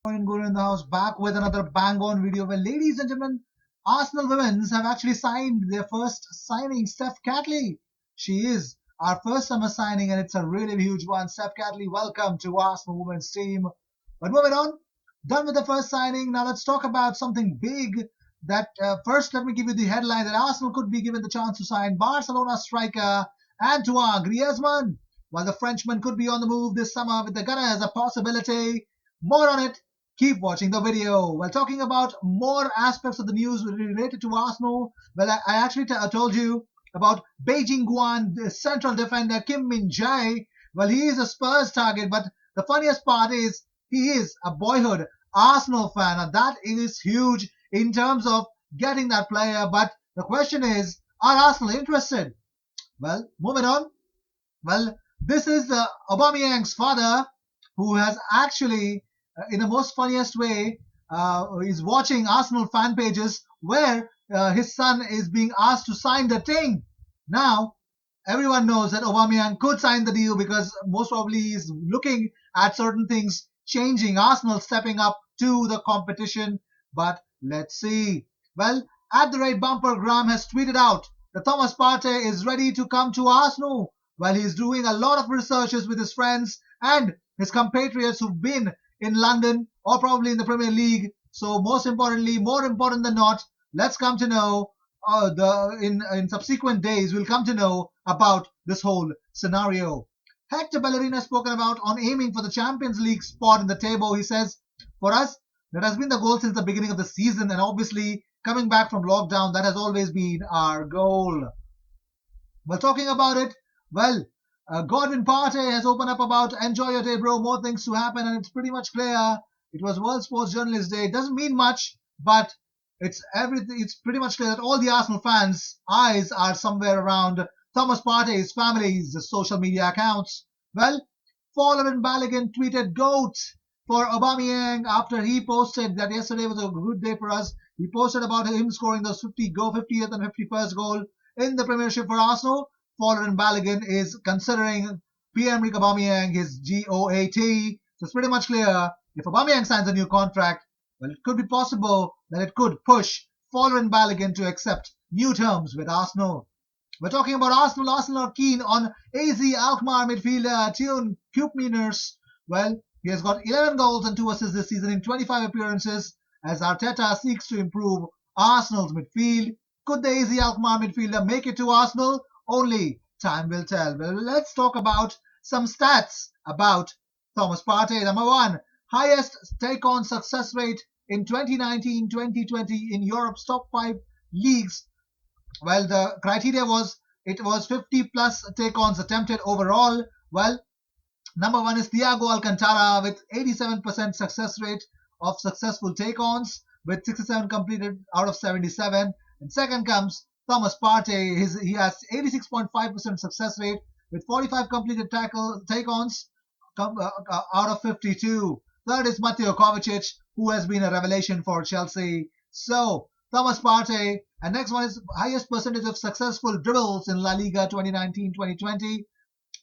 Guru in the house, back with another bang on video where, ladies and gentlemen, Arsenal women's have actually signed their first signing, Steph Catley. She is our first summer signing, and it's a really huge one. Steph Catley, welcome to Arsenal women's team. But moving on, done with the first signing. Now let's talk about something big. First, let me give you the headline that Arsenal could be given the chance to sign Barcelona striker Antoine Griezmann. While the Frenchman could be on the move this summer with the Gunners, a possibility. More on it. Keep watching the video. While talking about more aspects of the news related to Arsenal, well, I actually told you about Beijing Guan, the central defender Kim Min-jae. Well, he is a Spurs target, but the funniest part is he is a boyhood Arsenal fan, and that is huge in terms of getting that player. But the question is, are Arsenal interested? Well, moving on. Well, this is Aubameyang's father, who has actually, in the most funniest way, is watching Arsenal fan pages where his son is being asked to sign the thing. Now, everyone knows that Aubameyang could sign the deal because most probably he's looking at certain things changing, Arsenal stepping up to the competition. But let's see. Well, at the rate Bumper Graham has tweeted out that Thomas Partey is ready to come to Arsenal. Well, he's doing a lot of researches with his friends and his compatriots who've been in London or probably in the Premier League. So most importantly, more important than not, let's come to know in subsequent days, we'll come to know about this whole scenario. Hector Bellerin has spoken about on aiming for the Champions League spot in the table. He says, for us, that has been the goal since the beginning of the season, and obviously coming back from lockdown, that has always been our goal. Well, talking about it, Godwin Partey has opened up about enjoy your day, bro, more things to happen, and it's pretty much clear. It was World Sports Journalist Day. It doesn't mean much, but it's pretty much clear that all the Arsenal fans' eyes are somewhere around Thomas Partey's family's social media accounts. Well, Fowler Balogun tweeted GOAT for Aubameyang after he posted that yesterday was a good day for us. He posted about him scoring those 50th and 51st goal in the Premiership for Arsenal. Fowler Balogun is considering Pierre-Emerick Aubameyang his GOAT. So it's pretty much clear if Aubameyang signs a new contract, well, it could be possible that it could push Fowler Balogun to accept new terms with Arsenal. We're talking about Arsenal. Arsenal are keen on AZ Alkmaar midfielder Teun Koopmeiners. Well, he has got 11 goals and 2 assists this season in 25 appearances as Arteta seeks to improve Arsenal's midfield. Could the AZ Alkmaar midfielder make it to Arsenal? Only time will tell. Well, let's talk about some stats about Thomas Partey. Number 1, highest take-on success rate in 2019-2020 in Europe's top 5 leagues. Well, the criteria was 50 plus take-ons attempted overall. Well, number 1 is Thiago Alcantara with 87% success rate of successful take-ons with 67 completed out of 77. And second comes Thomas Partey. He has 86.5% success rate with 45 completed take-ons out of 52. Third is Mateo Kovacic, who has been a revelation for Chelsea. So, Thomas Partey. And next one is highest percentage of successful dribbles in La Liga 2019-2020.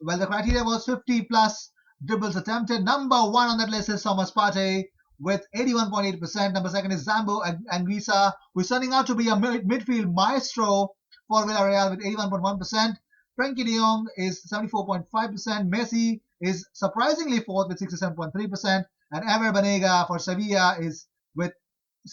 Well, the criteria was 50 plus dribbles attempted. Number 1 on that list is Thomas Partey with 81.8%. Number 2 is Zambo Anguissa, who is turning out to be a midfield maestro for Villarreal with 81.1%. Frenkie de Jong is 74.5%. Messi is surprisingly fourth with 67.3%. And Ever Banega for Sevilla is with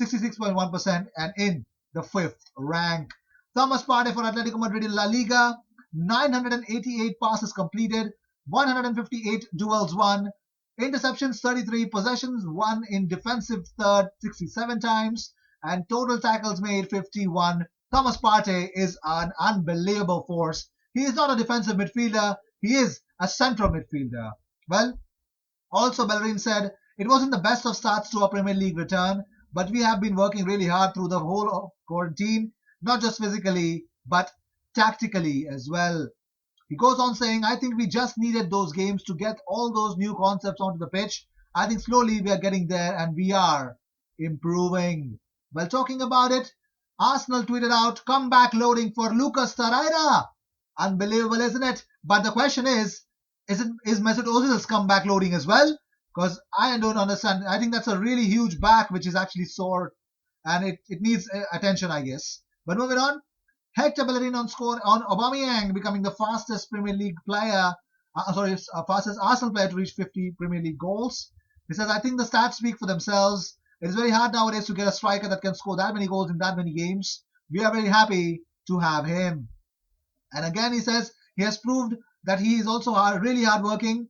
66.1% and in the 5th rank. Thomas Partey for Atletico Madrid in La Liga, 988 passes completed, 158 duels won, interceptions 33, possessions won in defensive third 67 times, and total tackles made 51. Thomas Partey is an unbelievable force. He is not a defensive midfielder, he is a central midfielder. Well, also Bellerin said, it wasn't the best of starts to our Premier League return, but we have been working really hard through the whole of quarantine, not just physically, but tactically as well. He goes on saying, I think we just needed those games to get all those new concepts onto the pitch. I think slowly we are getting there and we are improving. Well, talking about it, Arsenal tweeted out, comeback loading for Lucas Torreira. Unbelievable, isn't it? But the question is Mesut Ozil's comeback loading as well? because I don't understand. I think that's a really huge back which is actually sore, and it needs attention, I guess. But moving on, Hector Bellerin on score on Aubameyang becoming the fastest Premier League player, fastest Arsenal player to reach 50 Premier League goals. He says, I think the stats speak for themselves. It is very hard nowadays to get a striker that can score that many goals in that many games. We are very happy to have him. And again, he says he has proved that he is also really hardworking,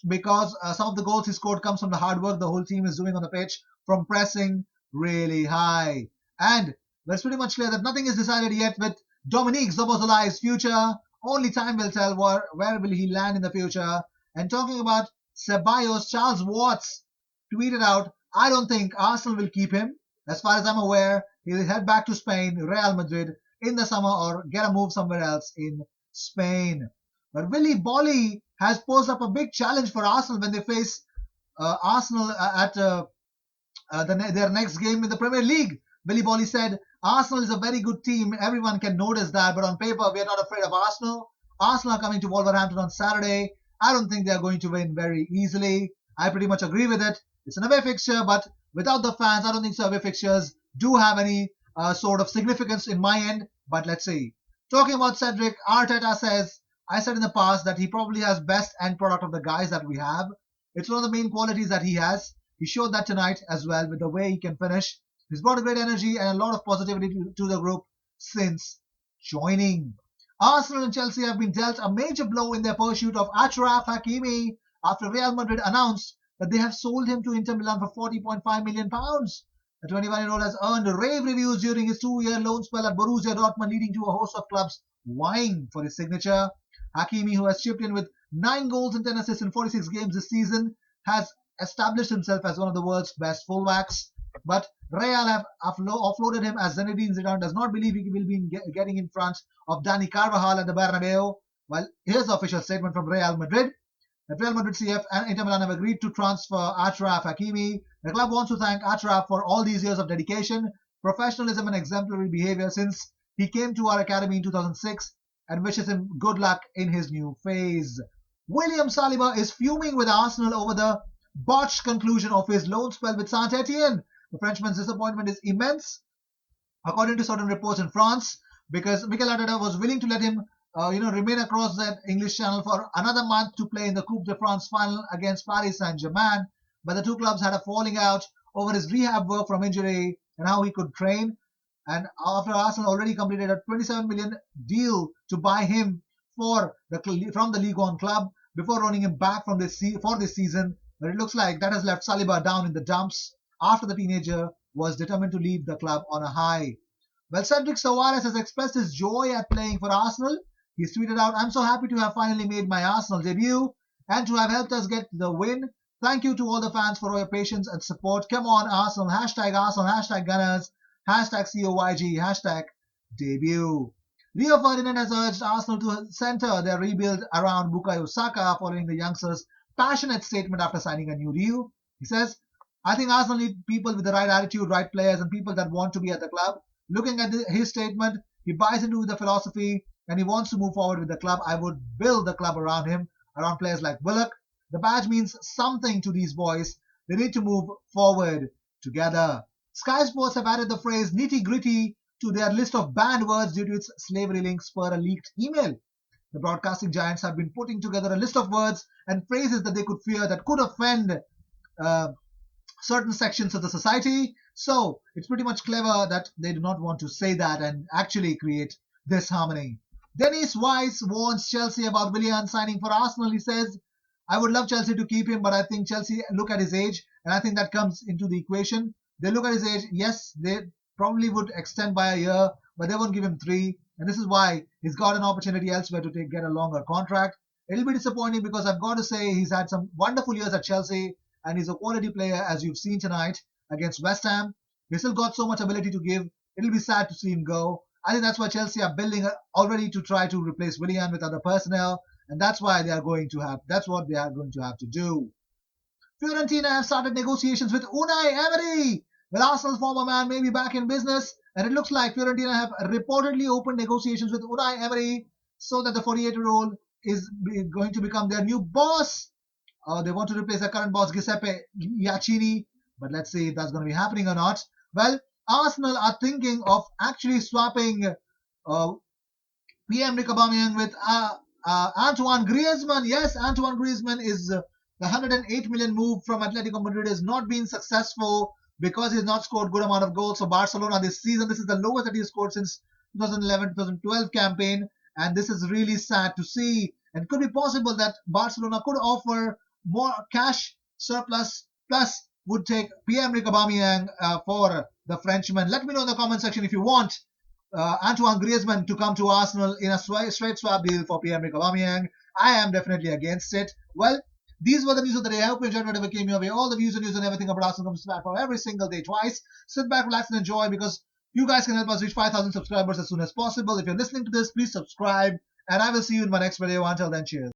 because some of the goals he scored comes from the hard work the whole team is doing on the pitch, from pressing really high. And it's pretty much clear that nothing is decided yet with Dominique Szoboszlai's future. Only time will tell where will he land in the future. And talking about Ceballos, Charles Watts tweeted out, I don't think Arsenal will keep him. As far as I'm aware, he'll head back to Spain, Real Madrid, in the summer, or get a move somewhere else in Spain. But Willy Bolly has posed up a big challenge for Arsenal when they face Arsenal at their next game in the Premier League. Willy Bolly said, Arsenal is a very good team. Everyone can notice that. But on paper, we are not afraid of Arsenal. Arsenal are coming to Wolverhampton on Saturday. I don't think they are going to win very easily. I pretty much agree with it. It's an away fixture, but without the fans, I don't think so away fixtures do have any sort of significance in my end. But let's see. Talking about Cedric, Arteta says, I said in the past that he probably has best end product of the guys that we have. It's one of the main qualities that he has. He showed that tonight as well with the way he can finish. He's brought a great energy and a lot of positivity to the group since joining. Arsenal and Chelsea have been dealt a major blow in their pursuit of Achraf Hakimi after Real Madrid announced that they have sold him to Inter Milan for £40.5 million. The 21-year-old has earned rave reviews during his 2-year loan spell at Borussia Dortmund, leading to a host of clubs vying for his signature. Hakimi, who has chipped in with 9 goals and 10 assists in 46 games this season, has established himself as one of the world's best fullbacks. But Real have offloaded him, as Zinedine Zidane does not believe he will be getting in front of Dani Carvajal at the Bernabeu. Well, here's the official statement from Real Madrid. That Real Madrid CF and Inter Milan have agreed to transfer Achraf Hakimi. The club wants to thank Achraf for all these years of dedication, professionalism and exemplary behavior since he came to our academy in 2006, and wishes him good luck in his new phase. William Saliba is fuming with Arsenal over the botched conclusion of his loan spell with Saint-Etienne. The Frenchman's disappointment is immense, according to certain reports in France, because Mikel Arteta was willing to let him remain across that English Channel for another month to play in the Coupe de France final against Paris Saint-Germain. But the two clubs had a falling out over his rehab work from injury and how he could train. And after Arsenal already completed a 27 million deal to buy him from the Ligue 1 club before running him back for this season, but it looks like that has left Saliba down in the dumps after the teenager was determined to leave the club on a high. Well, Cedric Soares has expressed his joy at playing for Arsenal. He's tweeted out, I'm so happy to have finally made my Arsenal debut and to have helped us get the win. Thank you to all the fans for all your patience and support. Come on, Arsenal, hashtag Gunners, hashtag COYG, hashtag debut. Rio Ferdinand has urged Arsenal to center their rebuild around Bukayo Saka following the youngster's passionate statement after signing a new deal. He says, I think Arsenal need people with the right attitude, right players, and people that want to be at the club. Looking at his statement, he buys into the philosophy and he wants to move forward with the club. I would build the club around him, around players like Willock. The badge means something to these boys. They need to move forward together. Sky Sports have added the phrase nitty-gritty to their list of banned words due to its slavery links per a leaked email. The broadcasting giants have been putting together a list of words and phrases that they could fear that could offend certain sections of the society. So it's pretty much clever that they do not want to say that and actually create this harmony. Dennis Weiss warns Chelsea about Willian signing for Arsenal. He says, I would love Chelsea to keep him, but I think Chelsea look at his age, and I think that comes into the equation. They look at his age, yes, they probably would extend by a year, but they won't give him 3. And this is why he's got an opportunity elsewhere to get a longer contract. It'll be disappointing because I've got to say he's had some wonderful years at Chelsea, and he's a quality player, as you've seen tonight against West Ham. He's still got so much ability to give. It'll be sad to see him go. I think that's why Chelsea are building already to try to replace Willian with other personnel, and that's why they are going to have. That's what they are going to have to do. Fiorentina have started negotiations with Unai Emery. Well, Arsenal's former man may be back in business, and it looks like Fiorentina have reportedly opened negotiations with Unai Emery so that the 48-year-old is going to become their new boss. They want to replace their current boss Giuseppe Giacchini, but let's see if that's going to be happening or not. Well, Arsenal are thinking of actually swapping PM Aubameyang with Antoine Griezmann. Yes, Antoine Griezmann is the 108 million move from Atletico Madrid has not been successful because he's not scored good amount of goals for Barcelona this season. This is the lowest that he's scored since 2011-2012 campaign, and this is really sad to see. And could be possible that Barcelona could offer more cash surplus plus would take PM Aubameyang for the Frenchman. Let me know in the comment section if you want Antoine Griezmann to come to Arsenal in a straight swap deal for Pierre-Emerick Aubameyang. I am definitely against it. Well, these were the news of the day. I hope you enjoyed whatever came your way. All the views and news and everything about Arsenal comes back for every single day twice. Sit back, relax, and enjoy because you guys can help us reach 5,000 subscribers as soon as possible. If you're listening to this, please subscribe, and I will see you in my next video. Until then, cheers.